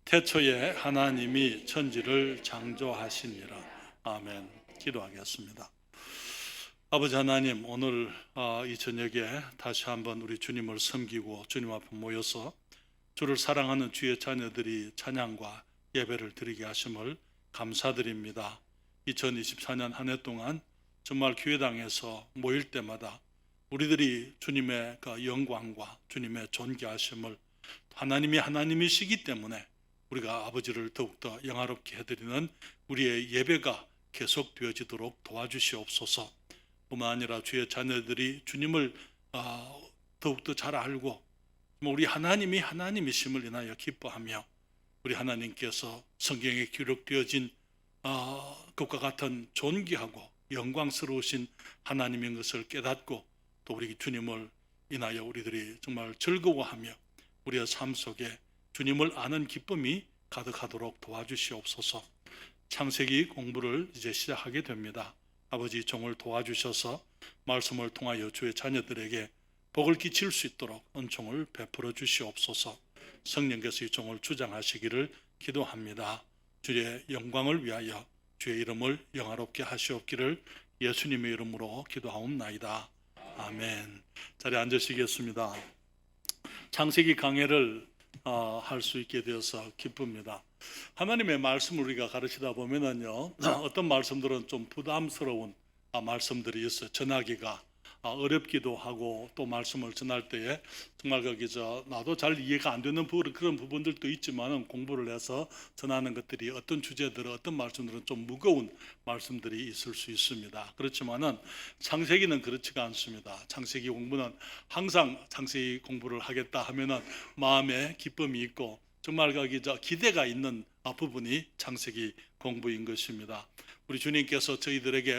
태초에 하나님이 천지를 창조하시니라. 아멘. 기도하겠습니다. 아버지 하나님, 오늘 이 저녁에 다시 한번 우리 주님을 섬기고 주님 앞에 모여서 주를 사랑하는 주의 자녀들이 찬양과 예배를 드리게 하심을 감사드립니다. 2024년 한 해 동안 정말 교회당에서 모일 때마다 우리들이 주님의 그 영광과 주님의 존귀하심을, 하나님이 하나님이시기 때문에 우리가 아버지를 더욱더 영화롭게 해드리는 우리의 예배가 계속되어지도록 도와주시옵소서. 뿐만 아니라 주의 자녀들이 주님을 더욱더 잘 알고 우리 하나님이 하나님이심을 인하여 기뻐하며 우리 하나님께서 성경에 기록되어진 것과 같은 존귀하고 영광스러우신 하나님인 것을 깨닫고 또 우리 주님을 인하여 우리들이 정말 즐거워하며 우리의 삶 속에 주님을 아는 기쁨이 가득하도록 도와주시옵소서. 창세기 공부를 이제 시작하게 됩니다. 아버지, 종을 도와주셔서 말씀을 통하여 주의 자녀들에게 복을 끼칠 수 있도록 은총을 베풀어 주시옵소서. 성령께서 이 종을 주장하시기를 기도합니다. 주의 영광을 위하여 주의 이름을 영화롭게 하시옵기를 예수님의 이름으로 기도하옵나이다. 아멘. 자리에 앉으시겠습니다. 창세기 강해를 할 수 있게 되어서 기쁩니다. 하나님의 말씀을 우리가 가르치다 보면은요, 어떤 말씀들은 좀 부담스러운 말씀들이 있어요. 전하기가 어렵기도 하고, 또 말씀을 전할 때에 정말 나도 잘 이해가 안 되는 그런 부분들도 있지만은 공부를 해서 전하는 것들이 어떤 주제들은, 어떤 말씀들은 좀 무거운 말씀들이 있을 수 있습니다. 그렇지만은 창세기는 그렇지가 않습니다. 창세기 공부는 항상 창세기 공부를 하겠다 하면은 마음에 기쁨이 있고 정말 기대가 있는 부분이 창세기 공부인 것입니다. 우리 주님께서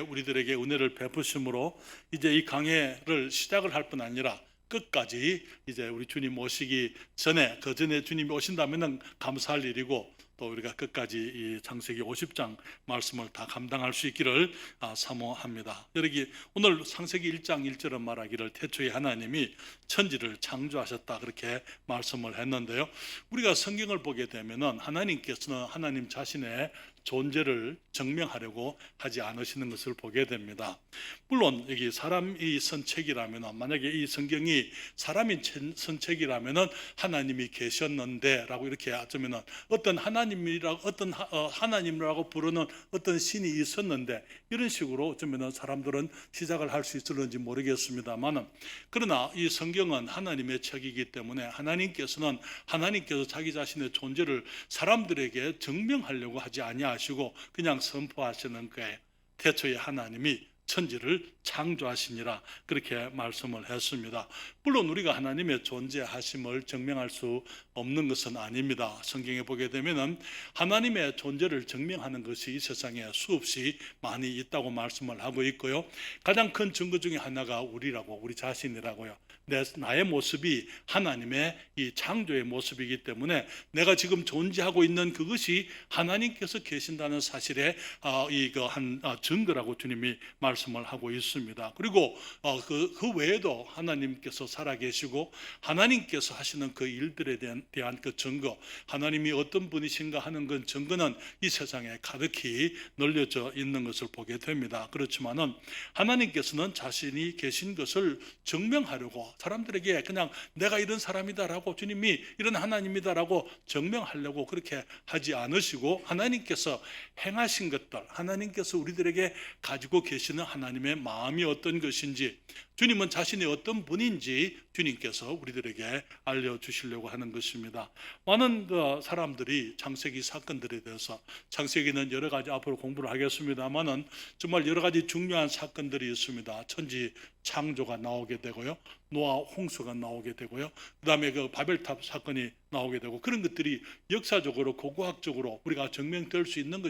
우리들에게 은혜를 베푸심으로 이제 이 강해를 시작을 할 뿐 아니라 끝까지 이제 우리 주님 오시기 전에, 그 전에 주님이 오신다면은 감사할 일이고, 또 우리가 끝까지 이 창세기 50장 말씀을 다 감당할 수 있기를 사모합니다. 여기 오늘 창세기 1장 1절은 말하기를 태초에 하나님이 천지를 창조하셨다, 그렇게 말씀을 했는데요. 우리가 성경을 보게 되면은 하나님께서는 하나님 자신의 존재를 증명하려고 하지 않으시는 것을 보게 됩니다. 물론 여기 사람이 쓴 책이라면, 만약에 이 성경이 사람이 쓴 책이라면 하나님이 계셨는데 라고 이렇게 하자면 어떤 하나님이라고 부르는 어떤 신이 있었는데, 이런 식으로 어쩌면 사람들은 시작을 할 수 있을는지 모르겠습니다만, 그러나 이 성경은 하나님의 책이기 때문에 하나님께서 자기 자신의 존재를 사람들에게 증명하려고 하지 아니하시고 그냥 선포하시는 거예요. 태초에 하나님이 천지를 창조하시니라, 그렇게 말씀을 했습니다. 물론 우리가 하나님의 존재하심을 증명할 수 없는 것은 아닙니다. 성경에 보게 되면 하나님의 존재를 증명하는 것이 이 세상에 수없이 많이 있다고 말씀을 하고 있고요. 가장 큰 증거 중에 하나가 우리 자신이라고요. 나의 모습이 하나님의 이 창조의 모습이기 때문에 내가 지금 존재하고 있는 그것이 하나님께서 계신다는 사실의 한 증거라고 주님이 말씀을 하고 있습니다. 그리고 그 외에도 하나님께서 살아계시고 하나님께서 하시는 그 일들에 대한 그 증거, 하나님이 어떤 분이신가 하는 그 증거는 이 세상에 가득히 널려져 있는 것을 보게 됩니다. 그렇지만은 하나님께서는 자신이 계신 것을 증명하려고 사람들에게 그냥 내가 이런 사람이다라고, 주님이 이런 하나님이다라고 증명하려고 그렇게 하지 않으시고, 하나님께서 행하신 것들, 하나님께서 우리들에게 가지고 계시는 하나님의 마음이 어떤 것인지, 주님은 자신이 어떤 분인지 주님께서 우리들에게 알려주시려고 하는 것입니다. 많은 사람들이 창세기 사건들에 대해서, 창세기는 여러 가지 앞으로 공부를 하겠습니다만은 정말 여러 가지 중요한 사건들이 있습니다. 천지 창조가 나오게 되고요, 노아 홍수가 나오게 되고요, 그 다음에 그 바벨탑 사건이 나오게 되고, 그런 것들이 역사적으로 고고학적으로 우리가 증명될 수 있는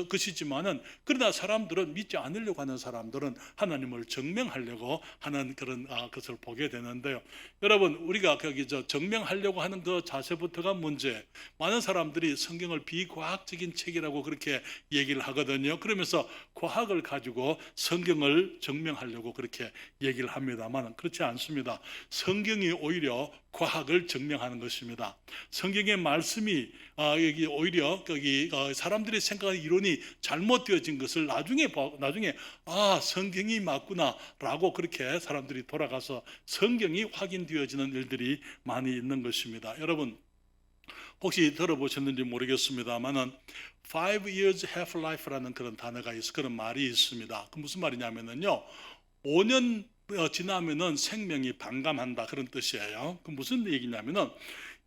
것이지만은, 그러나 사람들은, 믿지 않으려고 하는 사람들은 하나님을 증명하려고 하는 그런 것을 보게 되는데요. 여러분, 우리가 증명하려고 하는 그 자세부터가 문제. 많은 사람들이 성경을 비과학적인 책이라고 그렇게 얘기를 하거든요. 그러면서 과학을 가지고 성경을 증명하려고 그렇게 얘기를 합니다만 그렇지 않습니다. 성경이 오히려 과학을 증명하는 것입니다. 성경의 말씀이 여기 오히려 여기 사람들이 생각하는 이론이 잘못되어진 것을 나중에 성경이 맞구나라고 그렇게 사람들이 돌아가서 성경이 확인되어지는 일들이 많이 있는 것입니다. 여러분 혹시 들어보셨는지 모르겠습니다만은 5 years half life라는 그런 단어가 그런 말이 있습니다. 그 무슨 말이냐면은요, 5년 지나면은 생명이 반감한다 그런 뜻이에요. 그 무슨 얘기냐면은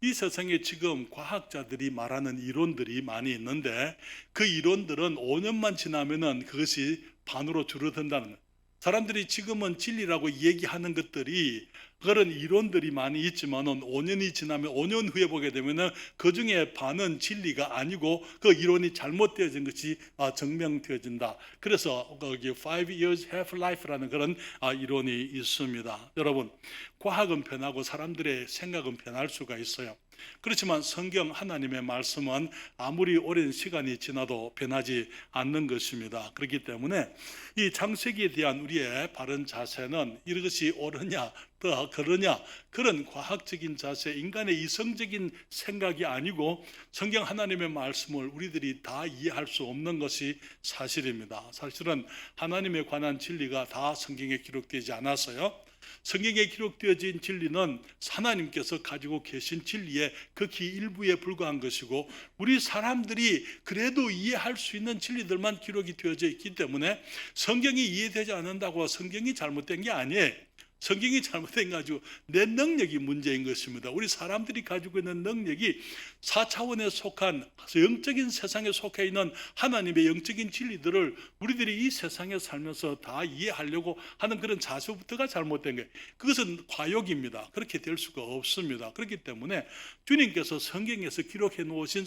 이 세상에 지금 과학자들이 말하는 이론들이 많이 있는데 그 이론들은 5년만 지나면은 그것이 반으로 줄어든다는 거예요. 사람들이 지금은 진리라고 얘기하는 것들이 그런 이론들이 많이 있지만은 5년이 지나면 5년 후에 보게 되면은 그 중에 반은 진리가 아니고 그 이론이 잘못되어진 것이 증명되어진다. 그래서 거기 5 years half life라는 그런 이론이 있습니다. 여러분, 과학은 변하고 사람들의 생각은 변할 수가 있어요. 그렇지만 성경 하나님의 말씀은 아무리 오랜 시간이 지나도 변하지 않는 것입니다. 그렇기 때문에 이 창세기에 대한 우리의 바른 자세는 이것이 옳으냐 더 그러냐 그런 과학적인 자세, 인간의 이성적인 생각이 아니고 성경 하나님의 말씀을 우리들이 다 이해할 수 없는 것이 사실입니다. 사실은 하나님에 관한 진리가 다 성경에 기록되지 않았어요. 성경에 기록되어진 진리는 하나님께서 가지고 계신 진리의 극히 일부에 불과한 것이고 우리 사람들이 그래도 이해할 수 있는 진리들만 기록이 되어져 있기 때문에 성경이 이해되지 않는다고 성경이 잘못된 게 아니에요. 성경이 잘못된 거 가지고 내 능력이 문제인 것입니다. 우리 사람들이 가지고 있는 능력이 4차원에 속한 영적인 세상에 속해 있는 하나님의 영적인 진리들을 우리들이 이 세상에 살면서 다 이해하려고 하는 그런 자세부터가 잘못된 거예요. 그것은 과욕입니다. 그렇게 될 수가 없습니다. 그렇기 때문에 주님께서 성경에서 기록해 놓으신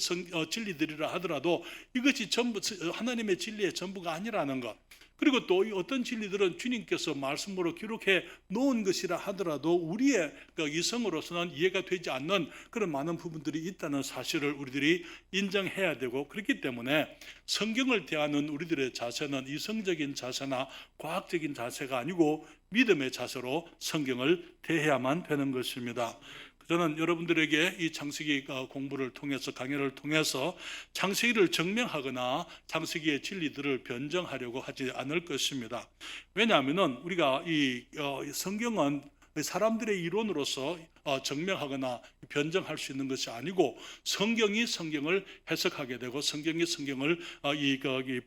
진리들이라 하더라도 이것이 전부 하나님의 진리의 전부가 아니라는 것, 그리고 또 어떤 진리들은 주님께서 말씀으로 기록해 놓은 것이라 하더라도 우리의 이성으로서는 이해가 되지 않는 그런 많은 부분들이 있다는 사실을 우리들이 인정해야 되고, 그렇기 때문에 성경을 대하는 우리들의 자세는 이성적인 자세나 과학적인 자세가 아니고 믿음의 자세로 성경을 대해야만 되는 것입니다. 저는 여러분들에게 이 창세기 공부를 통해서, 강의를 통해서 창세기를 증명하거나 창세기의 진리들을 변정하려고 하지 않을 것입니다. 왜냐하면 우리가 이 성경은 사람들의 이론으로서 증명하거나 변정할 수 있는 것이 아니고 성경이 성경을 해석하게 되고 성경이 성경을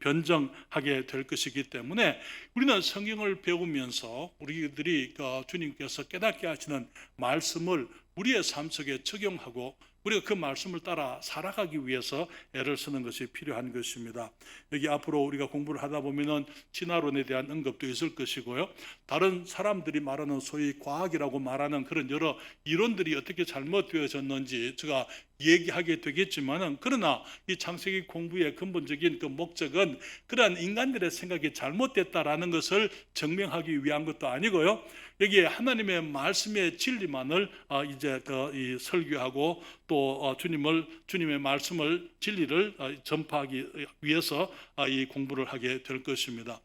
변정하게 될 것이기 때문에 우리는 성경을 배우면서 우리들이 주님께서 깨닫게 하시는 말씀을 우리의 삶 속에 적용하고 우리가 그 말씀을 따라 살아가기 위해서 애를 쓰는 것이 필요한 것입니다. 여기 앞으로 우리가 공부를 하다 보면은 진화론에 대한 언급도 있을 것이고요. 다른 사람들이 말하는 소위 과학이라고 말하는 그런 여러 이론들이 어떻게 잘못되어졌는지 제가 얘기하게 되겠지만은, 그러나 이 창세기 공부의 근본적인 그 목적은 그러한 인간들의 생각이 잘못됐다라는 것을 증명하기 위한 것도 아니고요. 여기에 하나님의 말씀의 진리만을 이제 이 설교하고 또 주님의 말씀을 진리를 전파하기 위해서 이 공부를 하게 될 것입니다.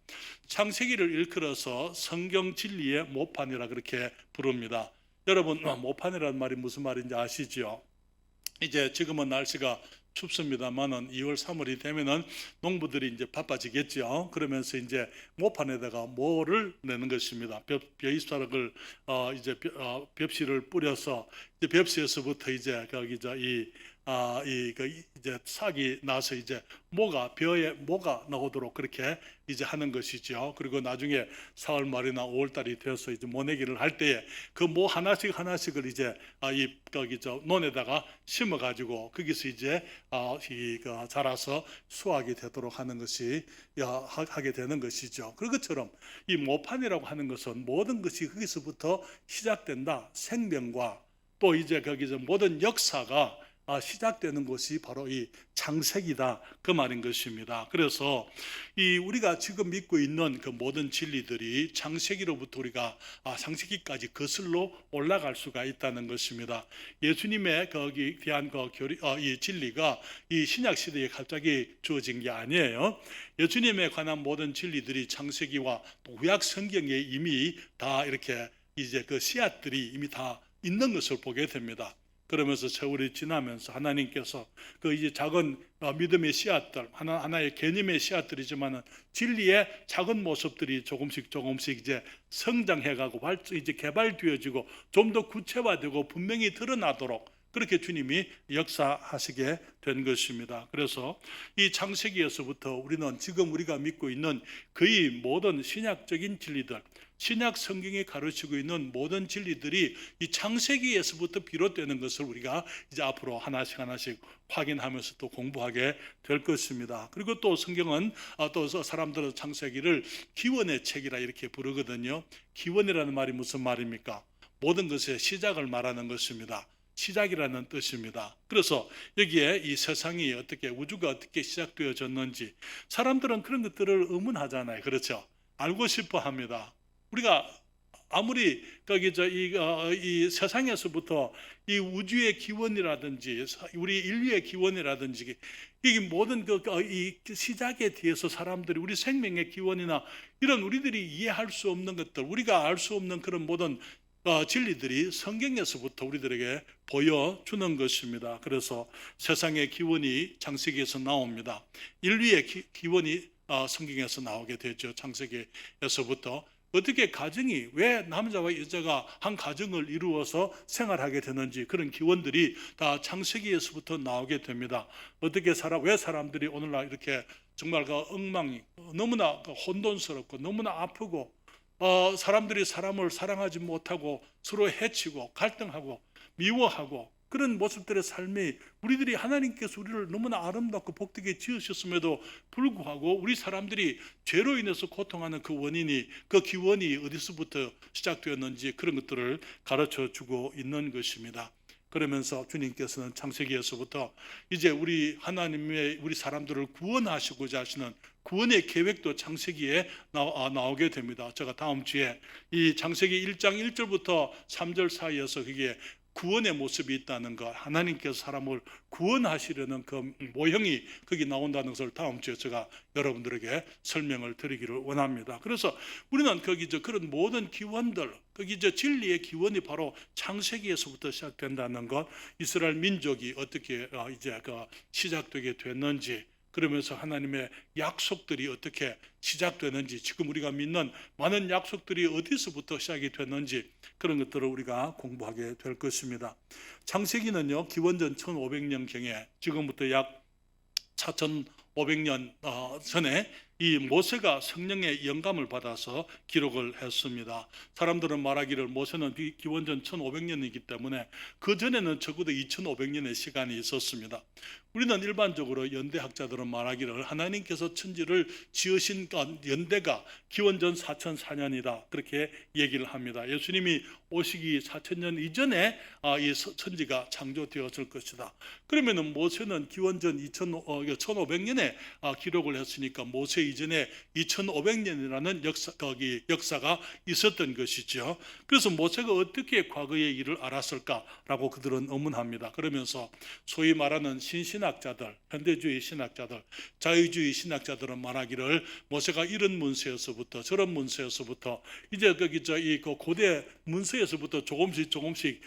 창세기를 일컬어서 성경 진리의 모판이라 그렇게 부릅니다. 여러분, 모판이라는 말이 무슨 말인지 아시죠? 이제 지금은 날씨가 춥습니다만은 2월 3월이 되면은 농부들이 이제 바빠지겠죠. 그러면서 이제 모판에다가 모를 내는 것입니다. 벼이사락을 이제 벽실을 뿌려서 이제 벽시에서부터 이제 거기 이제 싹이 나서 이제 벼에 모가 나오도록 그렇게 이제 하는 것이죠. 그리고 나중에 4월 말이나 5월 달이 되어서 이제 모내기를 할 때에 그 모 하나씩을 이제 논에다가 심어 가지고 거기서 이제 자라서 수확이 되도록 하는 것이 하게 되는 것이죠. 그런 것처럼 이 모판이라고 하는 것은 모든 것이 거기서부터 시작된다. 생명과 또 이제 거기서 모든 역사가 시작되는 것이 바로 이 창세기다 그 말인 것입니다. 그래서 이 우리가 지금 믿고 있는 그 모든 진리들이 창세기로부터 우리가 창세기까지 거슬러 올라갈 수가 있다는 것입니다. 예수님의 거기에 대한 이 진리가 이 신약 시대에 갑자기 주어진 게 아니에요. 예수님에 관한 모든 진리들이 창세기와 또 구약 성경에 이미 다 이렇게 이제 그 씨앗들이 이미 다 있는 것을 보게 됩니다. 그러면서 세월이 지나면서 하나님께서 그 이제 작은 믿음의 씨앗들, 하나의 개념의 씨앗들이지만은 진리의 작은 모습들이 조금씩 이제 성장해가고 이제 개발되어지고 좀 더 구체화되고 분명히 드러나도록 그렇게 주님이 역사하시게 된 것입니다. 그래서 이 창세기에서부터 우리는 지금 우리가 믿고 있는 거의 모든 신약적인 진리들, 신약 성경이 가르치고 있는 모든 진리들이 이 창세기에서부터 비롯되는 것을 우리가 이제 앞으로 하나씩 확인하면서 또 공부하게 될 것입니다. 그리고 또 성경은 또 사람들은 창세기를 기원의 책이라 이렇게 부르거든요. 기원이라는 말이 무슨 말입니까? 모든 것의 시작을 말하는 것입니다. 시작이라는 뜻입니다. 그래서 여기에 이 세상이 어떻게, 우주가 어떻게 시작되어졌는지 사람들은 그런 것들을 의문하잖아요. 그렇죠? 알고 싶어 합니다. 우리가 아무리 이 세상에서부터 이 우주의 기원이라든지 우리 인류의 기원이라든지 이 모든 이 시작에 대해서 사람들이 우리 생명의 기원이나 이런 우리들이 이해할 수 없는 것들, 우리가 알 수 없는 그런 모든 진리들이 성경에서부터 우리들에게 보여주는 것입니다. 그래서 세상의 기원이 창세기에서 나옵니다. 인류의 기원이 성경에서 나오게 되죠. 창세기에서부터 어떻게 가정이, 왜 남자와 여자가 한 가정을 이루어서 생활하게 되는지 그런 기원들이 다 창세기에서부터 나오게 됩니다. 어떻게 왜 사람들이 오늘날 이렇게 정말 엉망이 너무나 혼돈스럽고 너무나 아프고 사람들이 사람을 사랑하지 못하고 서로 해치고 갈등하고 미워하고 그런 모습들의 삶이 우리들이 하나님께서 우리를 너무나 아름답고 복되게 지으셨음에도 불구하고 우리 사람들이 죄로 인해서 고통하는 그 원인이, 그 기원이 어디서부터 시작되었는지 그런 것들을 가르쳐 주고 있는 것입니다. 그러면서 주님께서는 창세기에서부터 이제 우리 하나님의 우리 사람들을 구원하시고자 하시는 구원의 계획도 창세기에 나오게 됩니다. 제가 다음 주에 이 창세기 1장 1절부터 3절 사이에서 그게 구원의 모습이 있다는 것, 하나님께서 사람을 구원하시려는 그 모형이 거기 나온다는 것을 다음 주에 제가 여러분들에게 설명을 드리기를 원합니다. 그래서 우리는 그런 모든 기원들, 진리의 기원이 바로 창세기에서부터 시작된다는 것, 이스라엘 민족이 어떻게 이제 시작되게 됐는지, 그러면서 하나님의 약속들이 어떻게 시작되는지, 지금 우리가 믿는 많은 약속들이 어디서부터 시작이 됐는지 그런 것들을 우리가 공부하게 될 것입니다. 창세기는요, 기원전 1500년경에 지금부터 약 4500년 전에 이 모세가 성령의 영감을 받아서 기록을 했습니다. 사람들은 말하기를 모세는 기원전 1500년이기 때문에 그 전에는 적어도 2500년의 시간이 있었습니다. 우리는 일반적으로 연대학자들은 말하기를 하나님께서 천지를 지으신 연대가 기원전 4004년이다 그렇게 얘기를 합니다. 예수님이 오시기 4000년 이전에 이 천지가 창조되었을 것이다. 그러면은 모세는 기원전 1500년에 기록을 했으니까 모세 이전에 2500년이라는 역사가 있었던 것이죠. 그래서 모세가 어떻게 과거의 일을 알았을까라고 그들은 의문합니다. 그러면서 소위 말하는 신신학자들, 현대주의 신학자들, 자유주의 신학자들은 말하기를 모세가 이런 문서에서부터 저런 문서에서부터 이제 이 고대 문서에서부터 조금씩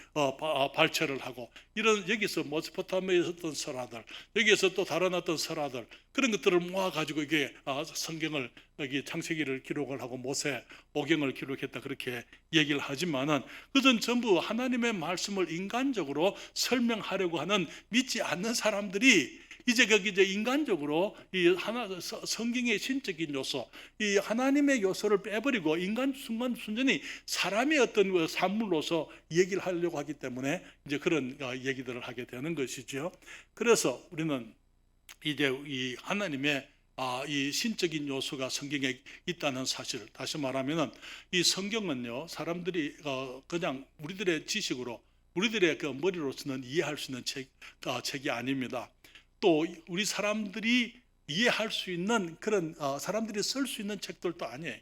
발췌를 하고 이런 여기서 메소포타미아에 있었던 설화들, 여기에서 또 다른 어떤 설화들 그런 것들을 모아가지고 이게 성경을 여기 창세기를 기록을 하고 모세 오경을 기록했다 그렇게 얘기를 하지만은 그것은 전부 하나님의 말씀을 인간적으로 설명하려고 하는 믿지 않는 사람들이 이제 인간적으로 이 성경의 신적인 요소, 이 하나님의 요소를 빼버리고 인간 순전히 사람의 어떤 산물로서 얘기를 하려고 하기 때문에 이제 그런 얘기들을 하게 되는 것이죠. 그래서 우리는 이제 이 하나님의 이 신적인 요소가 성경에 있다는 사실, 다시 말하면은 이 성경은요 사람들이 그냥 우리들의 지식으로 우리들의 그 머리로서는 이해할 수 있는 책이 아닙니다. 또 우리 사람들이 이해할 수 있는 그런 사람들이 쓸 수 있는 책들도 아니에요.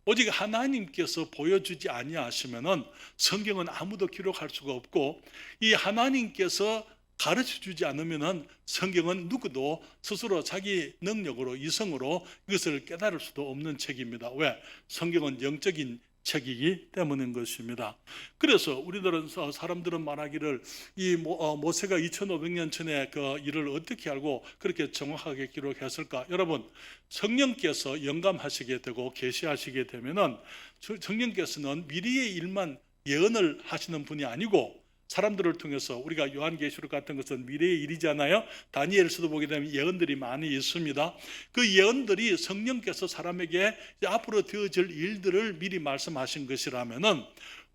오직 하나님께서 보여주지 아니하시면은 성경은 아무도 기록할 수가 없고, 이 하나님께서 가르쳐 주지 않으면은 성경은 누구도 스스로 자기 능력으로 이성으로 이것을 깨달을 수도 없는 책입니다. 왜? 성경은 영적인 책이기 때문인 것입니다. 그래서 우리들은 사람들은 말하기를 이 모세가 2500년 전에 그 일을 어떻게 알고 그렇게 정확하게 기록했을까? 여러분, 성령께서 영감하시게 되고 계시하시게 되면은 성령께서는 미래의 일만 예언을 하시는 분이 아니고, 사람들을 통해서, 우리가 요한계시록 같은 것은 미래의 일이잖아요. 다니엘서도 보게 되면 예언들이 많이 있습니다. 그 예언들이 성령께서 사람에게 앞으로 되어질 일들을 미리 말씀하신 것이라면은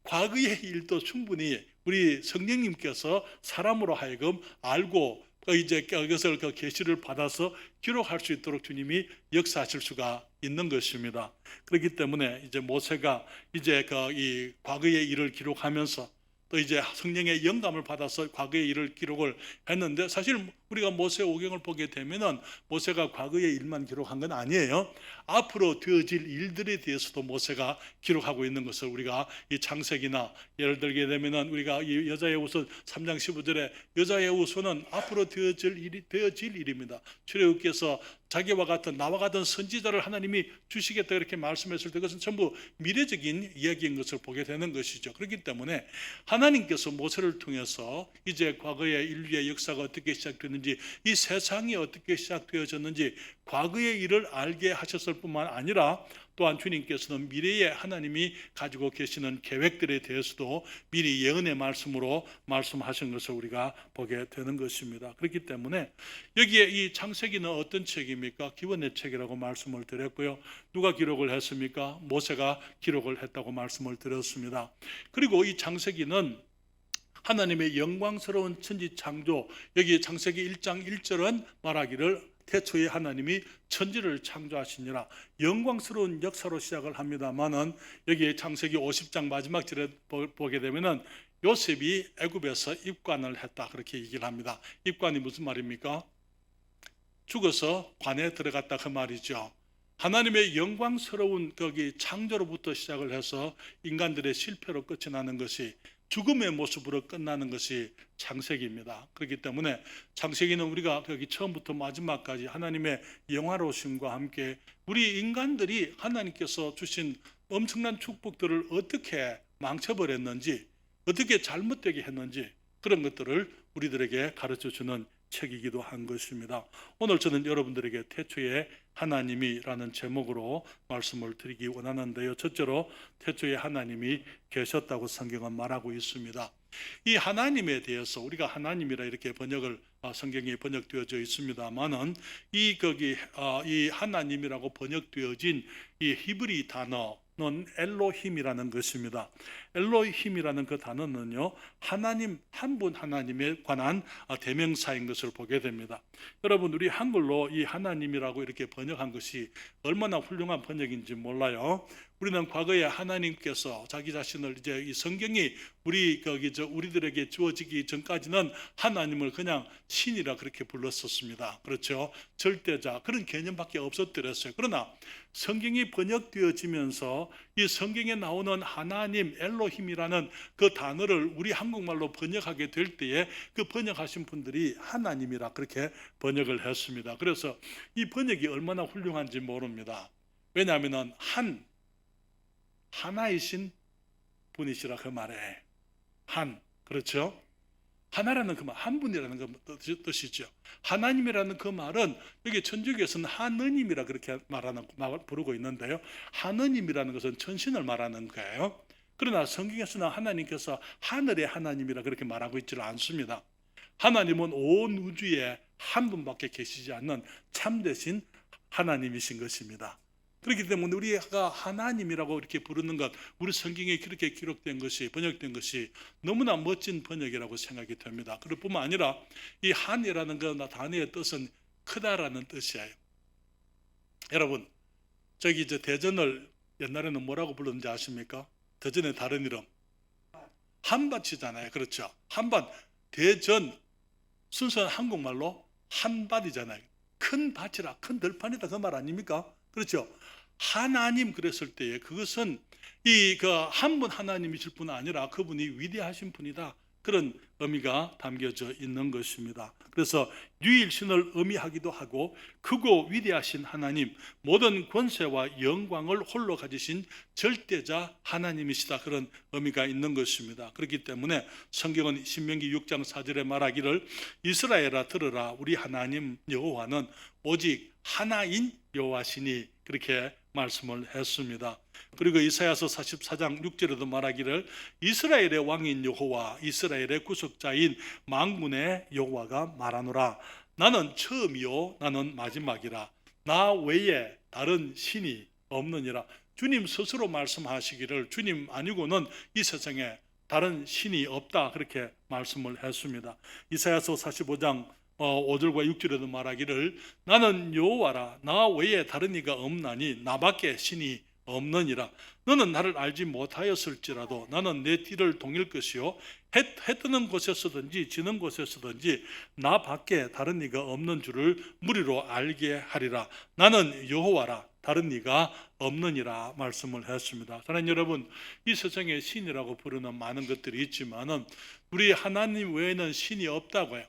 과거의 일도 충분히 우리 성령님께서 사람으로 하여금 알고 이제 그것을 그 계시를 받아서 기록할 수 있도록 주님이 역사하실 수가 있는 것입니다. 그렇기 때문에 이제 모세가 이제 이 과거의 일을 기록하면서 또 이제 성령의 영감을 받아서 과거의 일을 기록을 했는데, 사실 우리가 모세 오경을 보게 되면은 모세가 과거의 일만 기록한 건 아니에요. 앞으로 되어질 일들에 대해서도 모세가 기록하고 있는 것을 우리가 이 창세기나, 예를 들게 되면은 우리가 이 여자의 후손 3장 15절에 여자의 후손은 앞으로 되어질 일입니다. 출애굽께서 자기와 같은 나와 같은 선지자를 하나님이 주시겠다 이렇게 말씀했을 때 그것은 전부 미래적인 이야기인 것을 보게 되는 것이죠. 그렇기 때문에 하나님께서 모세를 통해서 이제 과거의 인류의 역사가 어떻게 시작됐는지, 이 세상이 어떻게 시작되어졌는지 과거의 일을 알게 하셨을 뿐만 아니라, 또한 주님께서는 미래에 하나님이 가지고 계시는 계획들에 대해서도 미리 예언의 말씀으로 말씀하신 것을 우리가 보게 되는 것입니다. 그렇기 때문에 여기에 이 창세기는 어떤 책입니까? 기원의 책이라고 말씀을 드렸고요. 누가 기록을 했습니까? 모세가 기록을 했다고 말씀을 드렸습니다. 그리고 이 창세기는 하나님의 영광스러운 천지 창조, 여기 창세기 1장 1절은 말하기를 태초에 하나님이 천지를 창조하시니라, 영광스러운 역사로 시작을 합니다만은 여기 창세기 50장 마지막 절에 보게 되면은 요셉이 애굽에서 입관을 했다 그렇게 얘기를 합니다. 입관이 무슨 말입니까? 죽어서 관에 들어갔다 그 말이죠. 하나님의 영광스러운 거기 창조로부터 시작을 해서 인간들의 실패로 끝이 나는 것이, 죽음의 모습으로 끝나는 것이 창세기입니다. 그렇기 때문에 창세기는 우리가 여기 처음부터 마지막까지 하나님의 영화로우심과 함께 우리 인간들이 하나님께서 주신 엄청난 축복들을 어떻게 망쳐버렸는지, 어떻게 잘못되게 했는지, 그런 것들을 우리들에게 가르쳐주는 책이기도 한 것입니다. 오늘 저는 여러분들에게 태초에 하나님이라는 제목으로 말씀을 드리기 원하는데요. 첫째로 태초에 하나님이 계셨다고 성경은 말하고 있습니다. 이 하나님에 대해서 우리가 하나님이라 이렇게 번역을 성경에 번역되어져 있습니다만은 이 하나님이라고 번역되어진 이 히브리 단어는 엘로힘이라는 것입니다. 엘로힘이라는 그 단어는요, 하나님 한 분 하나님에 관한 대명사인 것을 보게 됩니다. 여러분, 우리 한글로 이 하나님이라고 이렇게 번역한 것이 얼마나 훌륭한 번역인지 몰라요. 우리는 과거에 하나님께서 자기 자신을 이제 이 성경이 우리들에게 주어지기 전까지는 하나님을 그냥 신이라 그렇게 불렀었습니다. 그렇죠? 절대자 그런 개념밖에 없었더랬어요. 그러나 성경이 번역되어지면서 이 성경에 나오는 하나님 엘로힘이라는 그 단어를 우리 한국말로 번역하게 될 때에 그 번역하신 분들이 하나님이라 그렇게 번역을 했습니다. 그래서 이 번역이 얼마나 훌륭한지 모릅니다. 왜냐하면 하나이신 분이시라 그 말에 그렇죠? 하나라는 그 말, 한 분이라는 그 뜻이죠. 하나님이라는 그 말은 여기 천주교에서는 하느님이라 그렇게 부르고 있는데요. 하느님이라는 것은 천신을 말하는 거예요. 그러나 성경에서는 하나님께서 하늘의 하나님이라 그렇게 말하고 있지는 않습니다. 하나님은 온 우주에 한 분밖에 계시지 않는 참되신 하나님이신 것입니다. 그렇기 때문에 우리가 하나님이라고 이렇게 부르는 것, 우리 성경에 그렇게 기록된 것이, 번역된 것이 너무나 멋진 번역이라고 생각이 됩니다. 그럴 뿐만 아니라 이 한이라는 그 단어의 뜻은 크다라는 뜻이에요. 여러분, 저기 대전을 옛날에는 뭐라고 불렀는지 아십니까? 대전의 다른 이름 한밭이잖아요. 그렇죠? 한밭, 대전, 순수한 한국말로 한밭이잖아요. 큰 밭이라, 큰 들판이다 그 말 아닙니까? 그렇죠? 하나님 그랬을 때에 그것은 한 분 하나님이실 뿐 아니라 그분이 위대하신 분이다. 그런 의미가 담겨져 있는 것입니다. 그래서 유일신을 의미하기도 하고 크고 위대하신 하나님, 모든 권세와 영광을 홀로 가지신 절대자 하나님이시다. 그런 의미가 있는 것입니다. 그렇기 때문에 성경은 신명기 6장 4절에 말하기를 이스라엘아 들으라, 우리 하나님 여호와는 오직 하나인 여호와시니, 그렇게 말씀을 했습니다. 그리고 이사야서 44장 6절에도 말하기를 이스라엘의 왕인 여호와, 이스라엘의 구속자인 만군의 여호와가 말하노라, 나는 처음이요 나는 마지막이라, 나 외에 다른 신이 없느니라. 주님 스스로 말씀하시기를 주님 아니고는 이 세상에 다른 신이 없다, 그렇게 말씀을 했습니다. 이사야서 45장 5절과 6절에도 말하기를 나는 여호와라, 나 외에 다른 이가 없나니 나밖에 신이 없느니라. 너는 나를 알지 못하였을지라도 나는 내 뒤를 동일 것이요 해 뜨는 곳에서든지 지는 곳에서든지 나밖에 다른 이가 없는 줄을 무리로 알게 하리라. 나는 여호와라, 다른 이가 없느니라 말씀을 했습니다. 사랑하는 여러분, 이 세상에 신이라고 부르는 많은 것들이 있지만은 우리 하나님 외에는 신이 없다고요.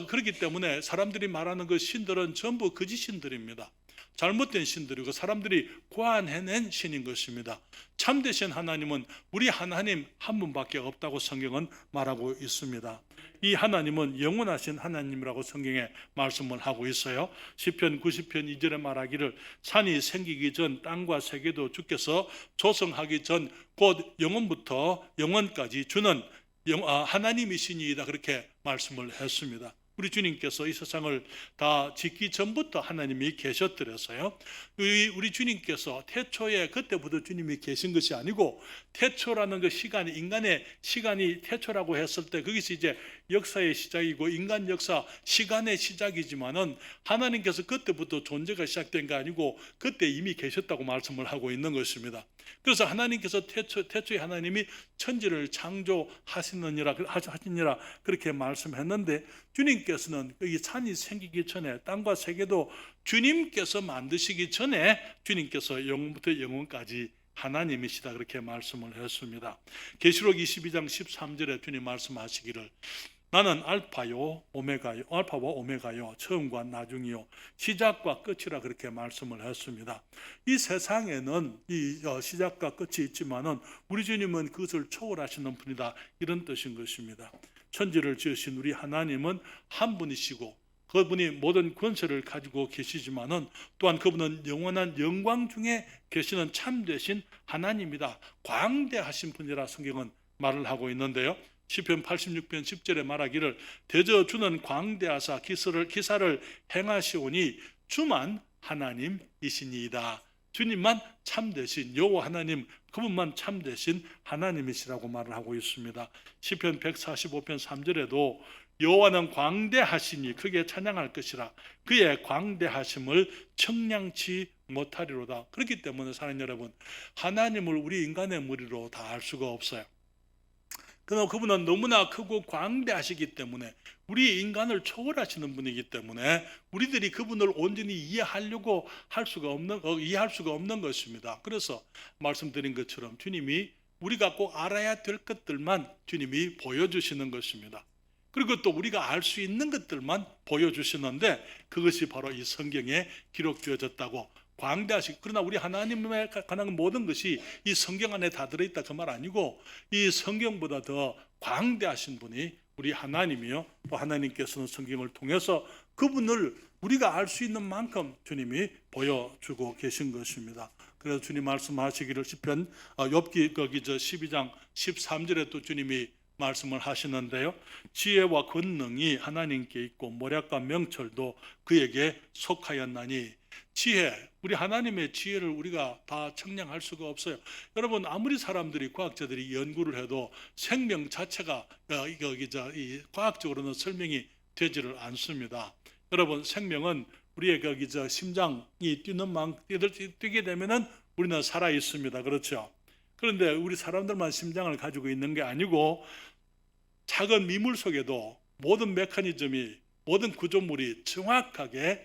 그렇기 때문에 사람들이 말하는 그 신들은 전부 거짓 신들입니다. 잘못된 신들이고 사람들이 고안해낸 신인 것입니다. 참되신 하나님은 우리 하나님 한 분밖에 없다고 성경은 말하고 있습니다. 이 하나님은 영원하신 하나님이라고 성경에 말씀을 하고 있어요. 시편 90편 2절에 말하기를 산이 생기기 전 땅과 세계도 주께서 조성하기 전 곧 영원부터 영원까지 주는 하나님이시니이다, 그렇게 말씀을 했습니다. 우리 주님께서 이 세상을 다 짓기 전부터 하나님이 계셨더라서요. 우리 주님께서 태초에 그때부터 주님이 계신 것이 아니고, 태초라는 그 시간이, 인간의 시간이 태초라고 했을 때 거기서 이제 역사의 시작이고 인간 역사 시간의 시작이지만은 하나님께서 그때부터 존재가 시작된 게 아니고 그때 이미 계셨다고 말씀을 하고 있는 것입니다. 그래서 하나님께서 태초에 하나님이 천지를 창조하시느니라 그렇게 말씀했는데, 주님께서는 이 산이 생기기 전에 땅과 세계도 주님께서 만드시기 전에 주님께서 영원부터 영원까지 하나님이시다, 그렇게 말씀을 했습니다. 계시록 22장 13절에 주님 말씀하시기를 나는 알파와 오메가요 처음과 나중이요 시작과 끝이라, 그렇게 말씀을 했습니다. 이 세상에는 이 시작과 끝이 있지만은 우리 주님은 그것을 초월하시는 분이다, 이런 뜻인 것입니다. 천지를 지으신 우리 하나님은 한 분이시고 그분이 모든 권세를 가지고 계시지만은 또한 그분은 영원한 영광 중에 계시는 참되신 하나님이다, 광대하신 분이라 성경은 말을 하고 있는데요. 시편 86편 10절에 말하기를 대저 주는 광대하사 기사를 행하시오니 주만 하나님이시니이다. 주님만 참되신 여호와 하나님, 그분만 참되신 하나님이시라고 말을 하고 있습니다. 시편 145편 3절에도 여호와는 광대하시니 크게 찬양할 것이라, 그의 광대하심을 청량치 못하리로다. 그렇기 때문에 사랑하는 여러분, 하나님을 우리 인간의 무리로 다 알 수가 없어요. 그러나 그분은 너무나 크고 광대하시기 때문에, 우리 인간을 초월하시는 분이기 때문에 우리들이 그분을 온전히 이해할 수가 없는 것입니다. 그래서 말씀드린 것처럼 주님이 우리가 꼭 알아야 될 것들만 주님이 보여주시는 것입니다. 그리고 또 우리가 알 수 있는 것들만 보여주시는데 그것이 바로 이 성경에 기록되어졌다고. 그러나 우리 하나님에 관한 모든 것이 이 성경 안에 다 들어있다 그 말 아니고, 이 성경보다 더 광대하신 분이 우리 하나님이요, 또 하나님께서는 성경을 통해서 그분을 우리가 알 수 있는 만큼 주님이 보여주고 계신 것입니다. 그래서 주님 말씀하시기를 시편 욥기 12장 13절에 또 주님이 말씀을 하시는데요, 지혜와 권능이 하나님께 있고 모략과 명철도 그에게 속하였나니. 지혜, 우리 하나님의 지혜를 우리가 다 측량할 수가 없어요. 여러분, 아무리 사람들이 과학자들이 연구를 해도 생명 자체가 과학적으로는 설명이 되지를 않습니다. 여러분, 생명은 우리의 심장이 뛰게 되면은 우리는 살아 있습니다. 그렇죠? 그런데 우리 사람들만 심장을 가지고 있는 게 아니고 작은 미물 속에도 모든 메커니즘이, 모든 구조물이 정확하게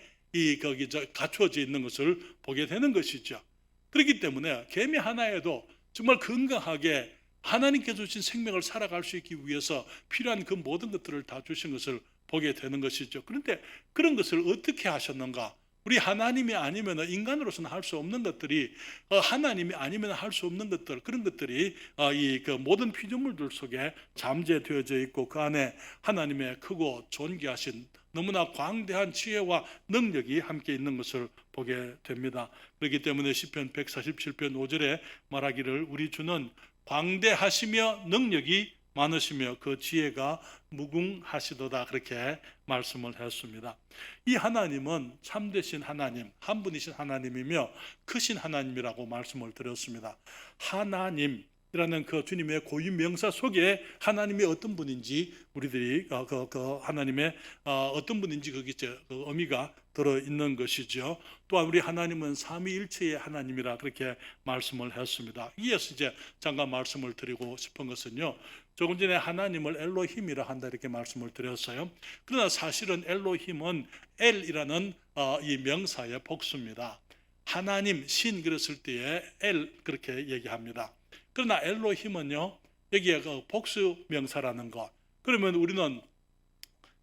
갖추어져 있는 것을 보게 되는 것이죠. 그렇기 때문에 개미 하나에도 정말 건강하게 하나님께서 주신 생명을 살아갈 수 있기 위해서 필요한 그 모든 것들을 다 주신 것을 보게 되는 것이죠. 그런데 그런 것을 어떻게 하셨는가? 우리 하나님이 아니면 인간으로서는 할 수 없는 것들이, 하나님이 아니면 할 수 없는 것들, 그런 것들이 이 모든 피조물들 속에 잠재되어져 있고, 그 안에 하나님의 크고 존귀하신 너무나 광대한 지혜와 능력이 함께 있는 것을 보게 됩니다. 그렇기 때문에 시편 147편 5절에 말하기를 우리 주는 광대하시며 능력이 많으시며 그 지혜가 무궁하시도다, 그렇게 말씀을 했습니다. 이 하나님은 참되신 하나님, 한 분이신 하나님이며 크신 하나님이라고 말씀을 드렸습니다. 하나님이라는 그 주님의 고유 명사 속에 하나님이 어떤 분인지, 우리들이 그 하나님의 어떤 분인지 거기 그 의미가 들어 있는 것이죠. 또한 우리 하나님은 삼위일체의 하나님이라 그렇게 말씀을 했습니다. 이에서 이제 잠깐 말씀을 드리고 싶은 것은요, 조금 전에 하나님을 엘로힘이라 한다 이렇게 말씀을 드렸어요. 그러나 사실은 엘로힘은 엘이라는 이 명사의 복수입니다. 하나님, 신 그랬을 때에 엘 그렇게 얘기합니다. 그러나 엘로힘은요, 여기에 그 복수 명사라는 것. 그러면 우리는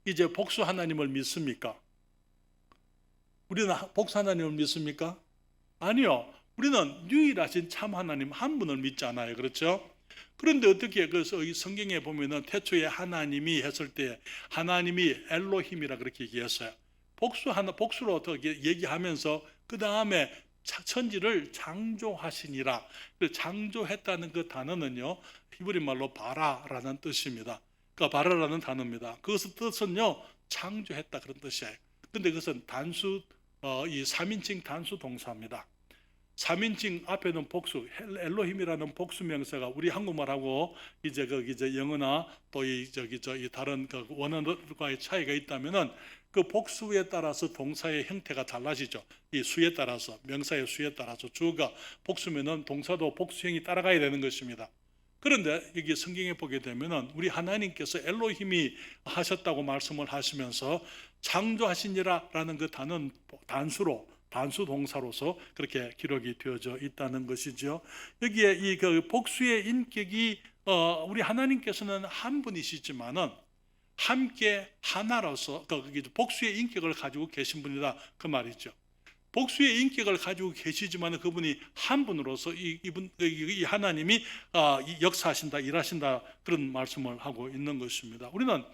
이제 복수 하나님을 믿습니까? 우리는 복수 하나님을 믿습니까? 아니요. 우리는 유일하신 참 하나님 한 분을 믿잖아요. 그렇죠? 그런데 어떻게, 그래서 이 성경에 보면은 태초에 하나님이 했을 때 하나님이 엘로힘이라 그렇게 얘기했어요. 복수로 어떻게 얘기하면서 그 다음에 천지를 창조하시니라. 창조했다는 그 단어는요, 히브리 말로 바라라는 뜻입니다. 그러니까 바라라는 단어입니다. 그것의 뜻은요, 창조했다 그런 뜻이에요. 근데 그것은 이 3인칭 단수 동사입니다. 3인칭 앞에는 복수, 엘로힘이라는 복수 명사가 우리 한국말하고 이제 영어나 또 이 다른 그 원어과의 차이가 있다면은 그 복수에 따라서 동사의 형태가 달라지죠. 이 수에 따라서, 명사의 수에 따라서, 주어가 복수면은 동사도 복수형이 따라가야 되는 것입니다. 그런데 여기 성경에 보게 되면은 우리 하나님께서 엘로힘이 하셨다고 말씀을 하시면서 창조하시니라라는 그 단어는 단수 동사로서 그렇게 기록이 되어져 있다는 것이죠. 여기에 이 그 복수의 인격이 우리 하나님께서는 한 분이시지만은 함께 하나로서 복수의 인격을 가지고 계신 분이다 그 말이죠. 복수의 인격을 가지고 계시지만 그분이 한 분으로서 이 하나님이 역사하신다, 일하신다, 그런 말씀을 하고 있는 것입니다. 우리는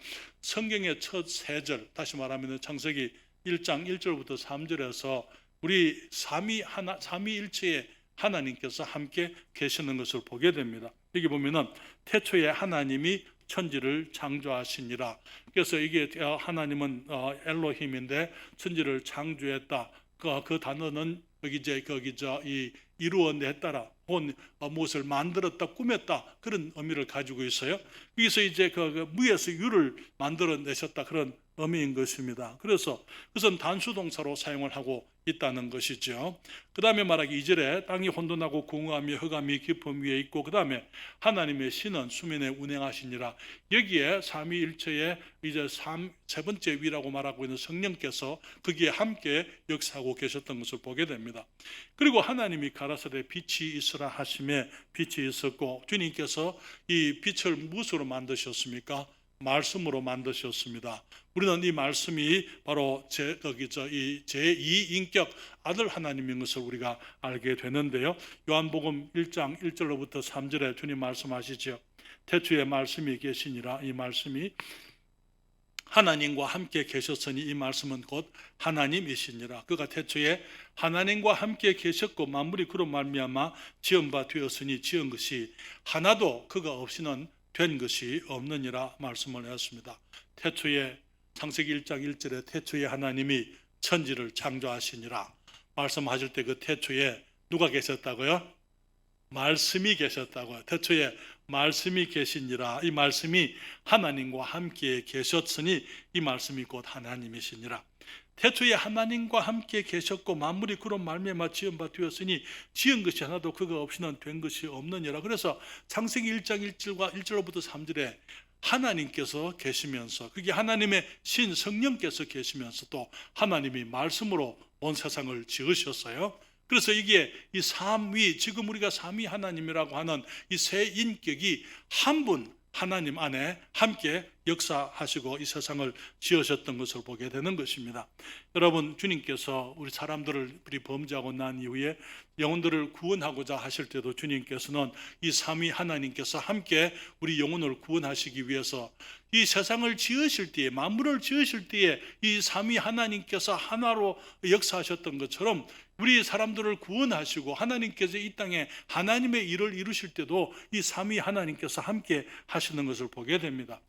성경의 첫 세 절, 다시 말하면 창세기 1장 1절부터 3절에서 우리 삼위일체의 하나님께서 함께 계시는 것을 보게 됩니다. 여기 보면은 태초에 하나님이 천지를 창조하시니라. 그래서 이게 하나님은 엘로힘인데 천지를 창조했다. 그 단어는 이 이루어냈다라, 혹은 무엇을 만들었다, 꾸몄다, 그런 의미를 가지고 있어요. 여기서 이제 그 무에서 유를 만들어내셨다, 그런 의미인 것입니다. 그래서 그것은 단수동사로 사용을 하고 있다는 것이죠. 그 다음에 말하기 2절에 땅이 혼돈하고 공허하며 흑암이 깊음 위에 있고, 그 다음에 하나님의 신은 수면에 운행하시니라. 여기에 삼위일체의 이제 세 번째 위라고 말하고 있는 성령께서 거기에 함께 역사하고 계셨던 것을 보게 됩니다. 그리고 하나님이 가라사대 빛이 있으라 하심에 빛이 있었고, 주님께서 이 빛을 무엇으로 만드셨습니까? 말씀으로 만드셨습니다. 우리는 이 말씀이 바로 제2인격 아들 하나님인 것을 우리가 알게 되는데요. 요한복음 1장 1절로부터 3절에 주님 말씀하시죠. 태초에 말씀이 계시니라. 이 말씀이 하나님과 함께 계셨으니 이 말씀은 곧 하나님이시니라. 그가 태초에 하나님과 함께 계셨고 만물이 그로 말미암아 지은 바 되었으니 지은 것이 하나도 그가 없이는 된 것이 없느니라 말씀을 했습니다. 태초에, 창세기 1장 1절에 태초에 하나님이 천지를 창조하시니라 말씀하실 때 그 태초에 누가 계셨다고요? 말씀이 계셨다고요. 태초에 말씀이 계시니라. 이 말씀이 하나님과 함께 계셨으니 이 말씀이 곧 하나님이시니라. 태초에 하나님과 함께 계셨고 만물이 그로 말미암아 지은 바 되었으니 지은 것이 하나도 그가 없이는 된 것이 없느니라. 그래서 창세기 1장 1절로부터 3절에 하나님께서 계시면서, 그게 하나님의 신 성령께서 계시면서 또 하나님이 말씀으로 온 세상을 지으셨어요. 그래서 이게 이 삼위, 지금 우리가 삼위 하나님이라고 하는 이 세 인격이 한 분 하나님 안에 함께 역사하시고 이 세상을 지으셨던 것을 보게 되는 것입니다. 여러분, 주님께서 우리 사람들을 우리 범죄하고 난 이후에 영혼들을 구원하고자 하실 때도 주님께서는 이 삼위 하나님께서 함께 우리 영혼을 구원하시기 위해서 이 세상을 지으실 때에, 만물을 지으실 때에 이 삼위 하나님께서 하나로 역사하셨던 것처럼 우리 사람들을 구원하시고 하나님께서 이 땅에 하나님의 일을 이루실 때도 이 삼위 하나님께서 함께 하시는 것을 보게 됩니다.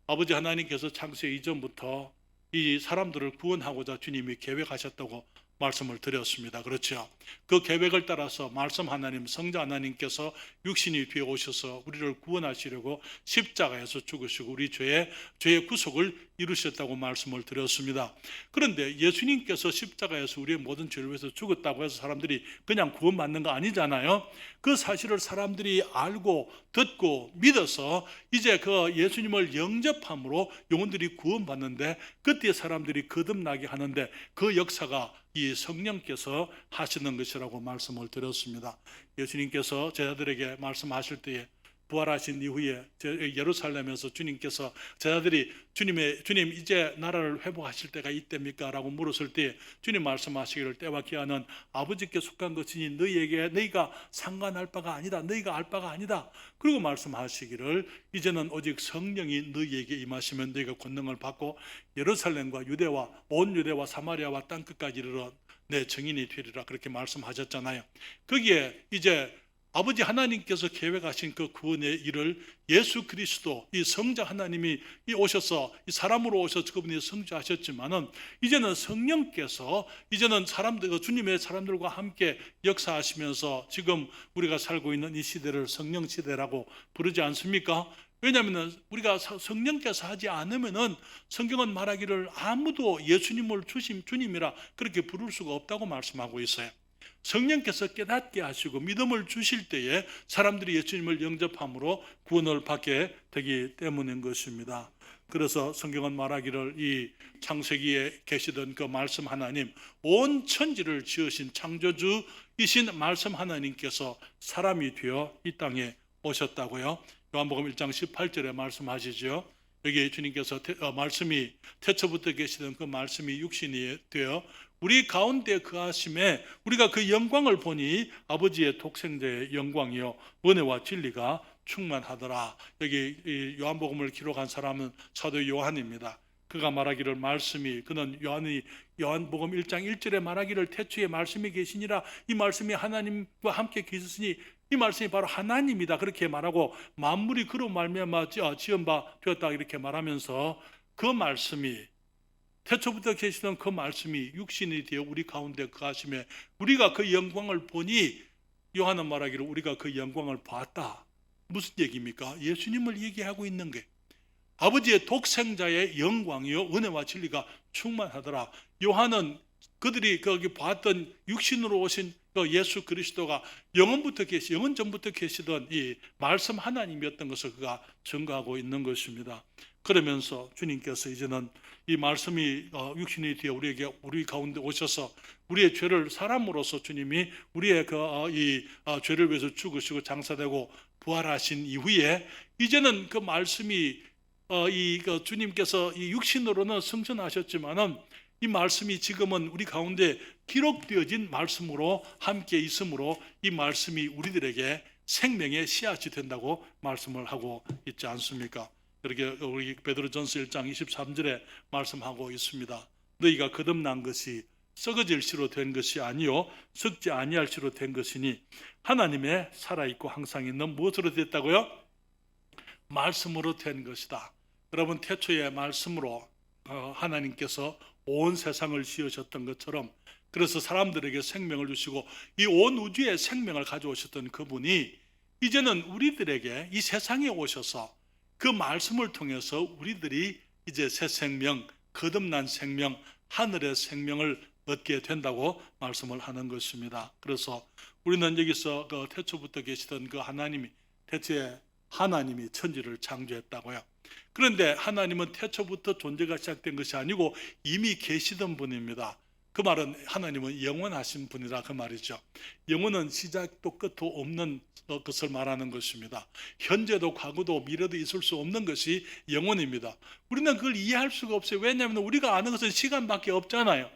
아버지 하나님께서 창세 이전부터 이 사람들을 구원하고자 주님이 계획하셨다고 말씀을 드렸습니다. 그렇죠? 그 계획을 따라서 말씀 하나님, 성자 하나님께서 육신이 되어 오셔서 우리를 구원하시려고 십자가에서 죽으시고 우리 죄의 구속을 이루셨다고 말씀을 드렸습니다. 그런데 예수님께서 십자가에서 우리의 모든 죄를 위해서 죽었다고 해서 사람들이 그냥 구원받는 거 아니잖아요. 그 사실을 사람들이 알고 듣고 믿어서 이제 그 예수님을 영접함으로 영혼들이 구원받는데, 그때 사람들이 거듭나게 하는데 그 역사가 이 성령께서 하시는 것이라고 말씀을 드렸습니다. 예수님께서 제자들에게 말씀하실 때에 부활하신 이후에 예루살렘에서 주님께서 제자들이 주님 이제 나라를 회복하실 때가 이때입니까? 라고 물었을 때 주님 말씀하시기를 때와 기한은 아버지께 속한 것이니 너희가 상관할 바가 아니다. 너희가 알 바가 아니다. 그리고 말씀하시기를 이제는 오직 성령이 너희에게 임하시면 너희가 권능을 받고 예루살렘과 유대와 온 유대와 사마리아와 땅끝까지 이르러 내 증인이 되리라. 그렇게 말씀하셨잖아요. 거기에 이제 아버지 하나님께서 계획하신 그 구원의 일을 예수 그리스도, 이 성자 하나님이 오셔서 이 사람으로 오셔서 그분이 성취하셨지만은 이제는 성령께서 이제는 주님의 사람들과 함께 역사하시면서 지금 우리가 살고 있는 이 시대를 성령 시대라고 부르지 않습니까? 왜냐하면 우리가 성령께서 하지 않으면은 성경은 말하기를 아무도 예수님을 주님이라 그렇게 부를 수가 없다고 말씀하고 있어요. 성령께서 깨닫게 하시고 믿음을 주실 때에 사람들이 예수님을 영접함으로 구원을 받게 되기 때문인 것입니다. 그래서 성경은 말하기를 이 창세기에 계시던 그 말씀 하나님, 온 천지를 지으신 창조주이신 말씀 하나님께서 사람이 되어 이 땅에 오셨다고요. 요한복음 1장 18절에 말씀하시죠. 여기 주님께서 말씀이 태초부터 계시던 그 말씀이 육신이 되어 우리 가운데 거하심에 우리가 그 영광을 보니 아버지의 독생자의 영광이요 은혜와 진리가 충만하더라. 여기 요한복음을 기록한 사람은 사도 요한입니다. 그가 말하기를 그는 요한복음 1장 1절에 말하기를 태초에 말씀이 계시니라. 이 말씀이 하나님과 함께 계셨으니 이 말씀이 바로 하나님이다. 그렇게 말하고 만물이 그로 말미암아 지은 바 되었다 이렇게 말하면서 그 말씀이 태초부터 계시던 그 말씀이 육신이 되어 우리 가운데 거하심에 우리가 그 영광을 보니, 요한은 말하기를 우리가 그 영광을 봤다. 무슨 얘기입니까? 예수님을 얘기하고 있는 게 아버지의 독생자의 영광이요 은혜와 진리가 충만하더라. 요한은 그들이 거기 봤던 육신으로 오신 그 예수 그리스도가 영원 전부터 계시던 이 말씀 하나님이었던 것을 그가 증거하고 있는 것입니다. 그러면서 주님께서 이제는 이 말씀이 육신이 되어 우리 가운데 오셔서 우리의 죄를 사람으로서 주님이 우리의 죄를 위해서 죽으시고 장사되고 부활하신 이후에 이제는 그 말씀이 주님께서 이 육신으로는 승천하셨지만은 이 말씀이 지금은 우리 가운데 기록되어진 말씀으로 함께 있으므로 이 말씀이 우리들에게 생명의 씨앗이 된다고 말씀을 하고 있지 않습니까? 이렇게 우리 베드로전서 1장 23절에 말씀하고 있습니다. 너희가 거듭난 것이 썩어질 씨로 된 것이 아니요 썩지 아니할 씨로 된 것이니 하나님의 살아있고 항상 있는 무엇으로 됐다고요? 말씀으로 된 것이다. 여러분, 태초의 말씀으로 하나님께서 온 세상을 지으셨던 것처럼, 그래서 사람들에게 생명을 주시고 이 온 우주에 생명을 가져오셨던 그분이 이제는 우리들에게 이 세상에 오셔서 그 말씀을 통해서 우리들이 이제 새 생명, 거듭난 생명, 하늘의 생명을 얻게 된다고 말씀을 하는 것입니다. 그래서 우리는 여기서 그 태초부터 계시던 그 하나님이, 태초에 하나님이 천지를 창조했다고요. 그런데 하나님은 태초부터 존재가 시작된 것이 아니고 이미 계시던 분입니다. 그 말은 하나님은 영원하신 분이라 그 말이죠. 영원은 시작도 끝도 없는 것을 말하는 것입니다. 현재도 과거도 미래도 있을 수 없는 것이 영원입니다. 우리는 그걸 이해할 수가 없어요. 왜냐하면 우리가 아는 것은 시간밖에 없잖아요.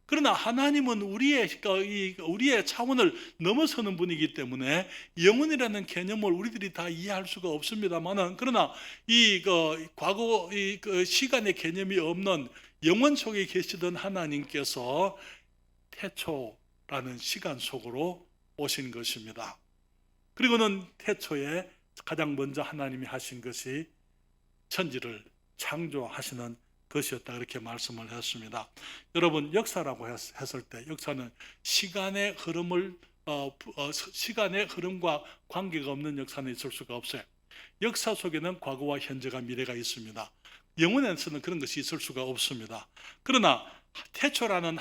그러나 하나님은 우리의 차원을 넘어서는 분이기 때문에 영원이라는 개념을 우리들이 다 이해할 수가 없습니다만은, 그러나 과거 시간의 개념이 없는 영원 속에 계시던 하나님께서 태초라는 시간 속으로 오신 것입니다. 그리고는 태초에 가장 먼저 하나님이 하신 것이 천지를 창조하시는 것이었다, 그렇게 말씀을 했습니다. 여러분, 역사라고 했을 때 역사는 시간의 흐름과 관계가 없는 역사는 있을 수가 없어요. 역사 속에는 과거와 현재가 미래가 있습니다. 영혼에서는 그런 것이 있을 수가 없습니다. 그러나 태초라는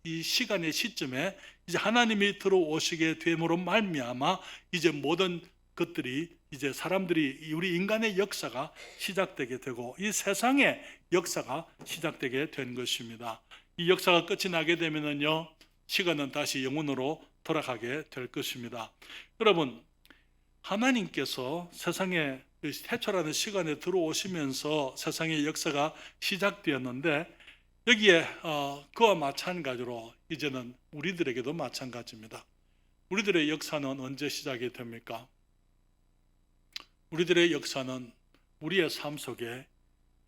이 시간의 시점에 이제 하나님이 들어오시게 됨으로 말미암아 이제 모든 것들이, 이제 사람들이, 우리 인간의 역사가 시작되게 되고 이 세상의 역사가 시작되게 된 것입니다. 이 역사가 끝이 나게 되면은요, 시간은 다시 영원으로 돌아가게 될 것입니다. 여러분, 하나님께서 세상에 태초라는 시간에 들어오시면서 세상의 역사가 시작되었는데, 여기에 그와 마찬가지로 이제는 우리들에게도 마찬가지입니다. 우리들의 역사는 언제 시작이 됩니까? 우리들의 역사는 우리의 삶 속에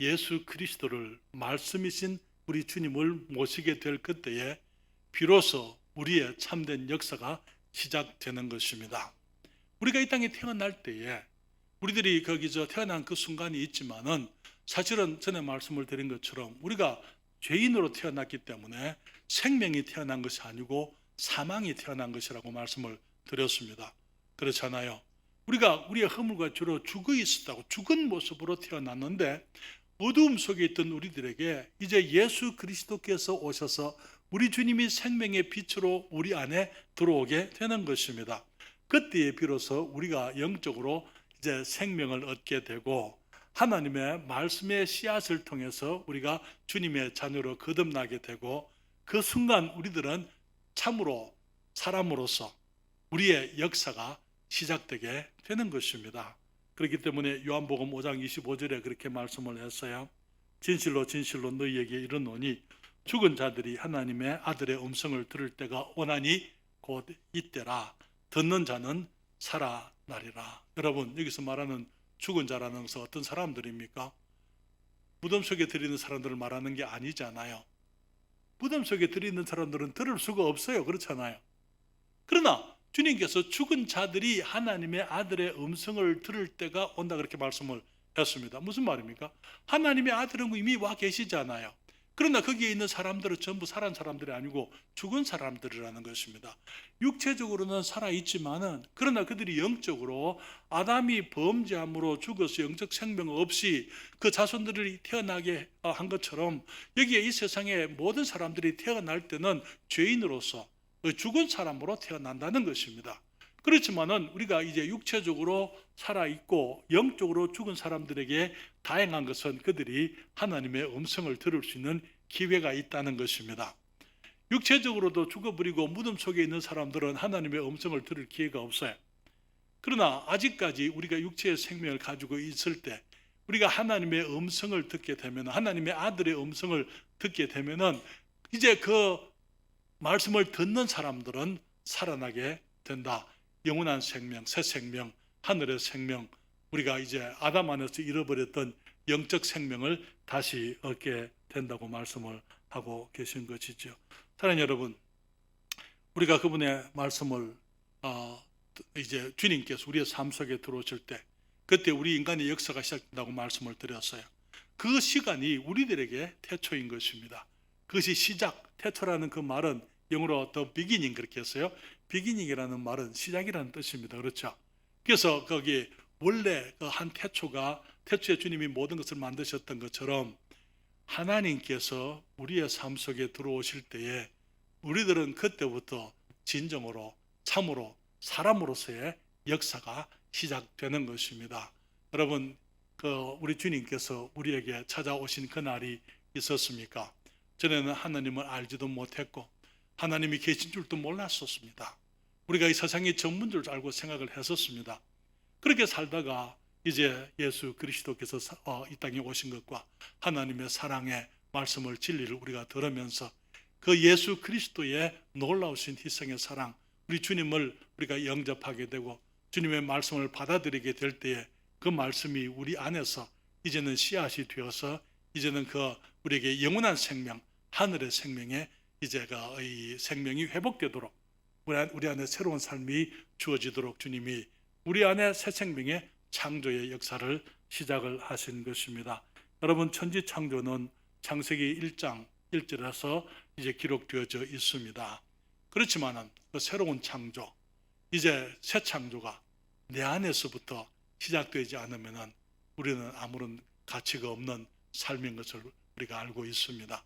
예수 그리스도를, 말씀이신 우리 주님을 모시게 될 그때에 비로소 우리의 참된 역사가 시작되는 것입니다. 우리가 이 땅에 태어날 때에 우리들이 거기서 태어난 그 순간이 있지만은, 사실은 전에 말씀을 드린 것처럼 우리가 죄인으로 태어났기 때문에 생명이 태어난 것이 아니고 사망이 태어난 것이라고 말씀을 드렸습니다. 그렇잖아요. 우리가 우리의 허물과 죄로 죽어 있었다고, 죽은 모습으로 태어났는데 어두움 속에 있던 우리들에게 이제 예수 그리스도께서 오셔서 우리 주님이 생명의 빛으로 우리 안에 들어오게 되는 것입니다. 그때에 비로소 우리가 영적으로 이제 생명을 얻게 되고, 하나님의 말씀의 씨앗을 통해서 우리가 주님의 자녀로 거듭나게 되고, 그 순간 우리들은 참으로 사람으로서 우리의 역사가 시작되게 되는 것입니다. 그렇기 때문에 요한복음 5장 25절에 그렇게 말씀을 했어요. 진실로 진실로 너희에게 이르노니 죽은 자들이 하나님의 아들의 음성을 들을 때가 오나니 곧 이때라. 듣는 자는 살아나리라. 여러분, 여기서 말하는 죽은 자라는 것은 어떤 사람들입니까? 무덤 속에 들이는 사람들을 말하는 게 아니잖아요. 무덤 속에 들이는 사람들은 들을 수가 없어요. 그렇잖아요. 그러나 주님께서 죽은 자들이 하나님의 아들의 음성을 들을 때가 온다, 그렇게 말씀을 했습니다. 무슨 말입니까? 하나님의 아들은 이미 와 계시잖아요. 그러나 거기에 있는 사람들은 전부 살아난 사람들이 아니고 죽은 사람들이라는 것입니다. 육체적으로는 살아있지만은, 그러나 그들이 영적으로 아담이 범죄함으로 죽어서 영적 생명 없이 그 자손들이 태어나게 한 것처럼, 여기에 이 세상의 모든 사람들이 태어날 때는 죄인으로서 죽은 사람으로 태어난다는 것입니다. 그렇지만은 우리가 이제 육체적으로 살아있고 영적으로 죽은 사람들에게 다행한 것은 그들이 하나님의 음성을 들을 수 있는 기회가 있다는 것입니다. 육체적으로도 죽어버리고 무덤 속에 있는 사람들은 하나님의 음성을 들을 기회가 없어요. 그러나 아직까지 우리가 육체의 생명을 가지고 있을 때 우리가 하나님의 음성을 듣게 되면, 하나님의 아들의 음성을 듣게 되면은 이제 그 말씀을 듣는 사람들은 살아나게 된다. 영원한 생명, 새 생명, 하늘의 생명, 우리가 이제 아담 안에서 잃어버렸던 영적 생명을 다시 얻게 된다고 말씀을 하고 계신 것이죠. 사랑하는 여러분, 우리가 그분의 말씀을 이제 주님께서 우리의 삶 속에 들어오실 때, 그때 우리 인간의 역사가 시작된다고 말씀을 드렸어요. 그 시간이 우리들에게 태초인 것입니다. 그것이 시작, 태초라는 그 말은 영어로 the beginning 그렇게 했어요. beginning이라는 말은 시작이라는 뜻입니다. 그렇죠? 그래서 거기 원래 그 한 태초에 주님이 모든 것을 만드셨던 것처럼 하나님께서 우리의 삶 속에 들어오실 때에 우리들은 그때부터 진정으로 참으로 사람으로서의 역사가 시작되는 것입니다. 여러분, 우리 주님께서 우리에게 찾아오신 그날이 있었습니까? 전에는 하나님을 알지도 못했고 하나님이 계신 줄도 몰랐었습니다. 우리가 이 세상의 전부인 줄 알고 생각을 했었습니다. 그렇게 살다가 이제 예수 그리스도께서 이 땅에 오신 것과 하나님의 사랑의 말씀을 진리를 우리가 들으면서 그 예수 그리스도의 놀라우신 희생의 사랑, 우리 주님을 우리가 영접하게 되고 주님의 말씀을 받아들이게 될 때에 그 말씀이 우리 안에서 이제는 씨앗이 되어서 이제는 우리에게 영원한 생명, 하늘의 생명에 이제가 이 생명이 회복되도록 우리 안에 새로운 삶이 주어지도록 주님이 우리 안에 새 생명의 창조의 역사를 시작을 하신 것입니다. 여러분, 천지 창조는 창세기 1장 1절에서 이제 기록되어져 있습니다. 그렇지만은 그 새로운 창조, 이제 새 창조가 내 안에서부터 시작되지 않으면은 우리는 아무런 가치가 없는 삶인 것을 우리가 알고 있습니다.